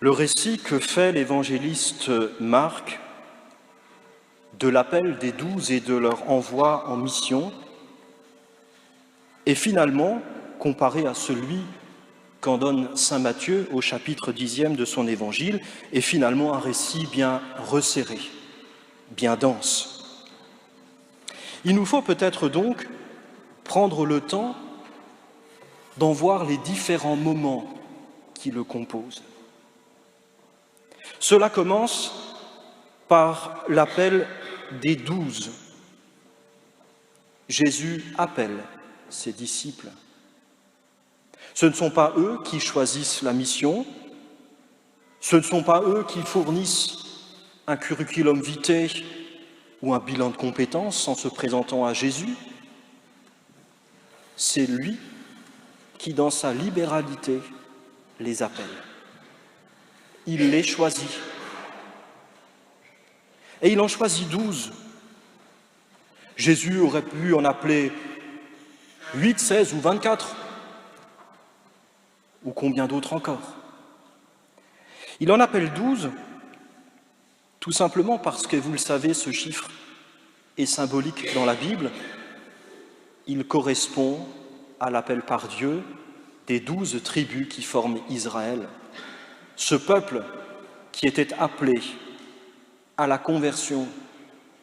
Le récit que fait l'évangéliste Marc de l'appel des 12 et de leur envoi en mission est finalement, comparé à celui qu'en donne saint Matthieu au chapitre 10e de son évangile, est finalement un récit bien resserré, bien dense. Il nous faut peut-être donc prendre le temps d'en voir les différents moments qui le composent. Cela commence par l'appel des 12. Jésus appelle ses disciples. Ce ne sont pas eux qui choisissent la mission, ce ne sont pas eux qui fournissent un curriculum vitae ou un bilan de compétences en se présentant à Jésus. C'est lui qui, dans sa libéralité, les appelle. Il les choisit. Et il en choisit 12. Jésus aurait pu en appeler 8, 16 ou 24, ou combien d'autres encore. Il en appelle 12, tout simplement parce que, vous le savez, ce chiffre est symbolique dans la Bible. Il correspond à l'appel par Dieu des 12 tribus qui forment Israël. Ce peuple qui était appelé à la conversion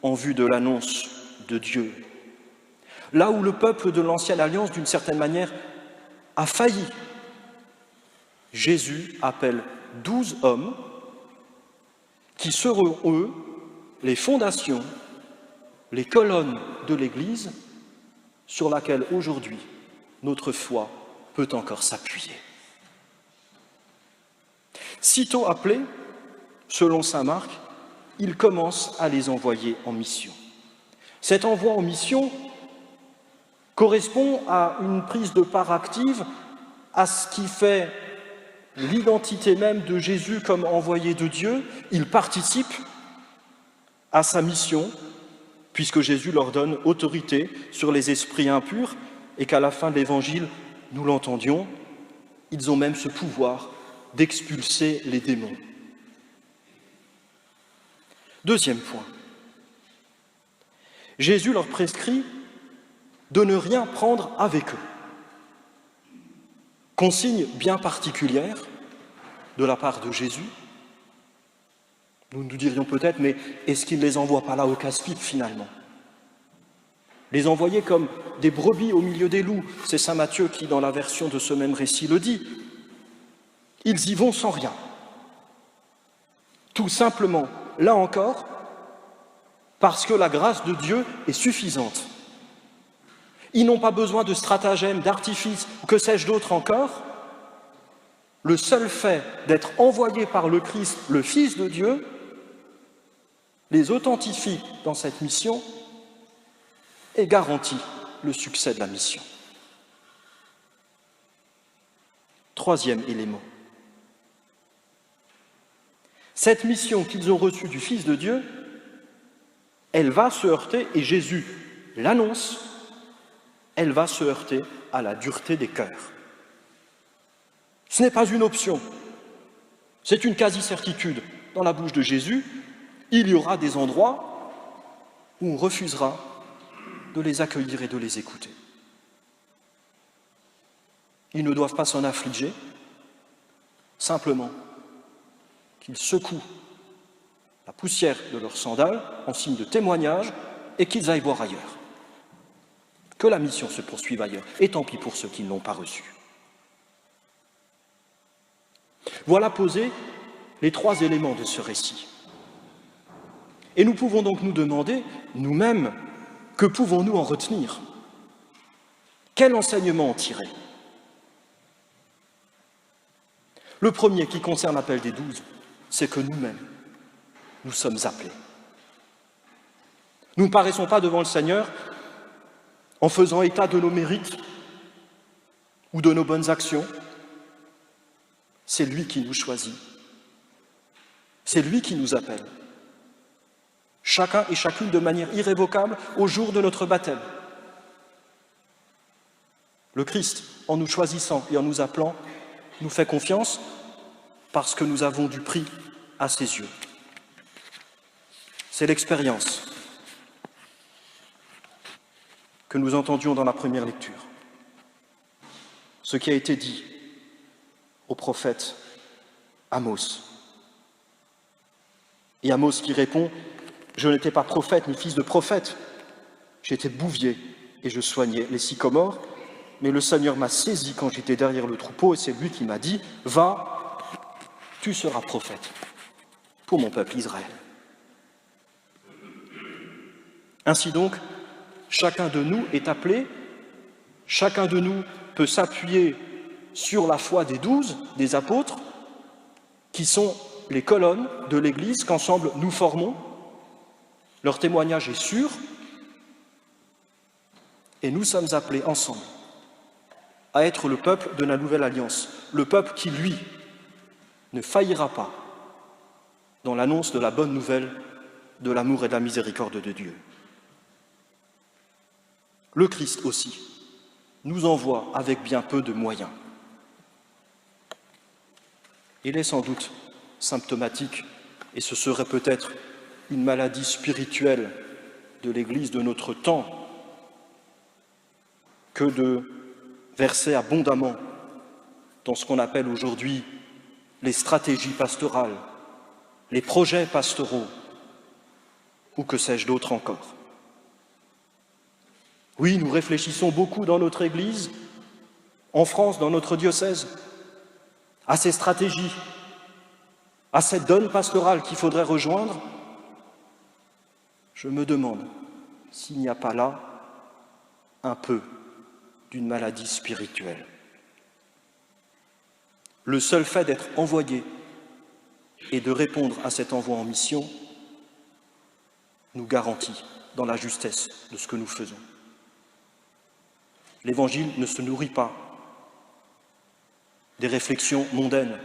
en vue de l'annonce de Dieu. Là où le peuple de l'Ancienne Alliance, d'une certaine manière, a failli, Jésus appelle 12 hommes qui seront, eux, les fondations, les colonnes de l'Église sur laquelle aujourd'hui notre foi peut encore s'appuyer. Sitôt appelés, selon saint Marc, il commence à les envoyer en mission. Cet envoi en mission correspond à une prise de part active à ce qui fait l'identité même de Jésus comme envoyé de Dieu. Il participe à sa mission, puisque Jésus leur donne autorité sur les esprits impurs et qu'à la fin de l'Évangile, nous l'entendions, ils ont même ce pouvoir d'expulser les démons. Deuxième point, Jésus leur prescrit de ne rien prendre avec eux. Consigne bien particulière de la part de Jésus. Nous nous dirions peut-être, mais est-ce qu'il ne les envoie pas là au casse-pipe finalement? Les envoyer comme des brebis au milieu des loups, c'est saint Matthieu qui, dans la version de ce même récit, le dit. Ils y vont sans rien. Tout simplement, là encore, parce que la grâce de Dieu est suffisante. Ils n'ont pas besoin de stratagèmes, d'artifices, ou que sais-je d'autre encore. Le seul fait d'être envoyés par le Christ, le Fils de Dieu, les authentifie dans cette mission et garantit le succès de la mission. Troisième élément. Cette mission qu'ils ont reçue du Fils de Dieu, elle va se heurter, et Jésus l'annonce, elle va se heurter à la dureté des cœurs. Ce n'est pas une option, c'est une quasi-certitude. Dans la bouche de Jésus, il y aura des endroits où on refusera de les accueillir et de les écouter. Ils ne doivent pas s'en affliger, simplement qu'ils secouent la poussière de leurs sandales en signe de témoignage et qu'ils aillent voir ailleurs. Que la mission se poursuive ailleurs, et tant pis pour ceux qui ne l'ont pas reçue. Voilà posés les trois éléments de ce récit. Et nous pouvons donc nous demander, nous-mêmes, que pouvons-nous en retenir? Quel enseignement en tirer? Le premier, qui concerne l'appel des 12, c'est que nous-mêmes, nous sommes appelés. Nous ne paraissons pas devant le Seigneur en faisant état de nos mérites ou de nos bonnes actions. C'est lui qui nous choisit. C'est lui qui nous appelle. Chacun et chacune de manière irrévocable au jour de notre baptême. Le Christ, en nous choisissant et en nous appelant, nous fait confiance parce que nous avons du prix à ses yeux. C'est l'expérience que nous entendions dans la première lecture. Ce qui a été dit au prophète Amos. Et Amos qui répond « Je n'étais pas prophète ni fils de prophète, j'étais bouvier et je soignais les sycomores, mais le Seigneur m'a saisi quand j'étais derrière le troupeau et c'est lui qui m'a dit « Va, tu seras prophète pour mon peuple Israël. » Ainsi donc, chacun de nous est appelé, chacun de nous peut s'appuyer sur la foi des 12, des apôtres, qui sont les colonnes de l'Église qu'ensemble nous formons. Leur témoignage est sûr, et nous sommes appelés ensemble à être le peuple de la nouvelle alliance, le peuple qui, lui, ne faillira pas dans l'annonce de la bonne nouvelle de l'amour et de la miséricorde de Dieu. Le Christ aussi nous envoie avec bien peu de moyens. Il est sans doute symptomatique, et ce serait peut-être une maladie spirituelle de l'Église de notre temps, que de verser abondamment dans ce qu'on appelle aujourd'hui les stratégies pastorales, les projets pastoraux, ou que sais-je d'autre encore. Oui, nous réfléchissons beaucoup dans notre Église, en France, dans notre diocèse, à ces stratégies, à cette donne pastorale qu'il faudrait rejoindre. Je me demande s'il n'y a pas là un peu d'une maladie spirituelle. Le seul fait d'être envoyé et de répondre à cet envoi en mission nous garantit dans la justesse de ce que nous faisons. L'Évangile ne se nourrit pas des réflexions mondaines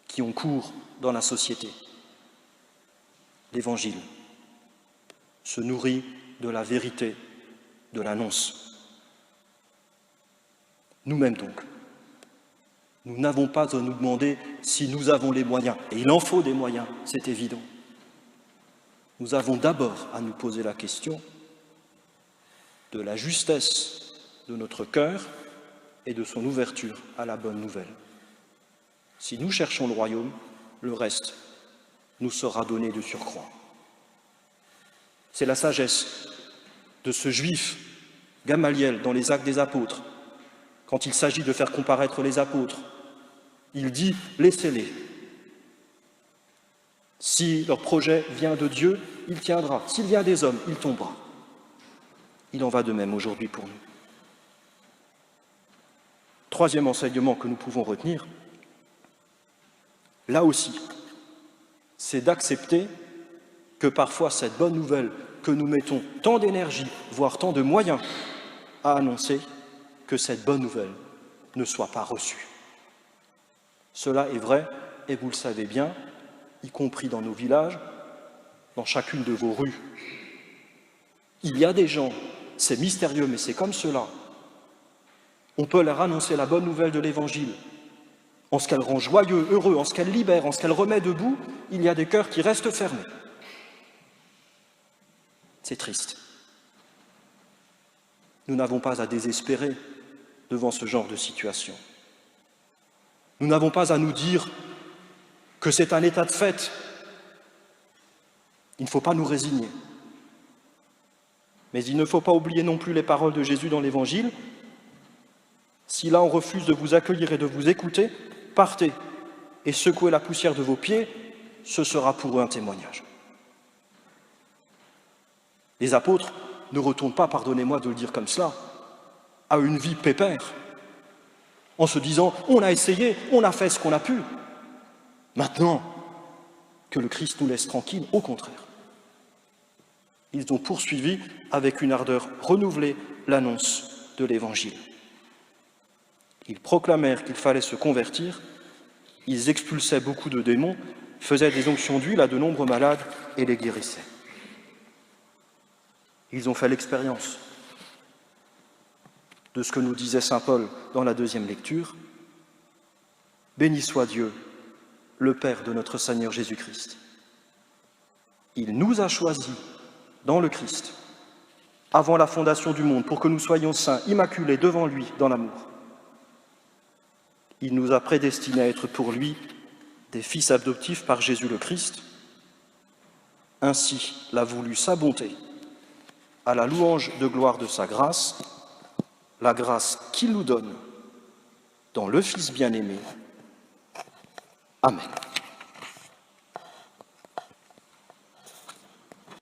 qui ont cours dans la société. L'Évangile se nourrit de la vérité, de l'annonce. Nous-mêmes donc, nous n'avons pas à nous demander si nous avons les moyens, et il en faut des moyens, c'est évident. Nous avons d'abord à nous poser la question de la justesse de notre cœur et de son ouverture à la bonne nouvelle. Si nous cherchons le royaume, le reste nous sera donné de surcroît. C'est la sagesse de ce juif Gamaliel dans les Actes des Apôtres. Quand il s'agit de faire comparaître les apôtres, il dit « laissez-les ». Si leur projet vient de Dieu, il tiendra. S'il vient des hommes, il tombera. Il en va de même aujourd'hui pour nous. Troisième enseignement que nous pouvons retenir, là aussi, c'est d'accepter que parfois cette bonne nouvelle que nous mettons tant d'énergie, voire tant de moyens à annoncer, que cette bonne nouvelle ne soit pas reçue. Cela est vrai, et vous le savez bien, y compris dans nos villages, dans chacune de vos rues. Il y a des gens, c'est mystérieux, mais c'est comme cela. On peut leur annoncer la bonne nouvelle de l'Évangile. En ce qu'elle rend joyeux, heureux, en ce qu'elle libère, en ce qu'elle remet debout, il y a des cœurs qui restent fermés. C'est triste. Nous n'avons pas à désespérer devant ce genre de situation. Nous n'avons pas à nous dire que c'est un état de fait. Il ne faut pas nous résigner. Mais il ne faut pas oublier non plus les paroles de Jésus dans l'Évangile. Si là on refuse de vous accueillir et de vous écouter, partez et secouez la poussière de vos pieds, ce sera pour eux un témoignage. Les apôtres ne retournent pas, pardonnez-moi de le dire comme cela, à une vie pépère, en se disant « on a essayé, on a fait ce qu'on a pu ». Maintenant que le Christ nous laisse tranquilles, au contraire. Ils ont poursuivi avec une ardeur renouvelée l'annonce de l'Évangile. Ils proclamèrent qu'il fallait se convertir, ils expulsaient beaucoup de démons, faisaient des onctions d'huile à de nombreux malades et les guérissaient. Ils ont fait l'expérience de ce que nous disait saint Paul dans la deuxième lecture. Béni soit Dieu, le Père de notre Seigneur Jésus-Christ. Il nous a choisis dans le Christ, avant la fondation du monde, pour que nous soyons saints, immaculés devant lui dans l'amour. Il nous a prédestinés à être pour lui des fils adoptifs par Jésus le Christ. Ainsi l'a voulu sa bonté, à la louange de gloire de sa grâce, la grâce qu'il nous donne dans le Fils bien-aimé. Amen.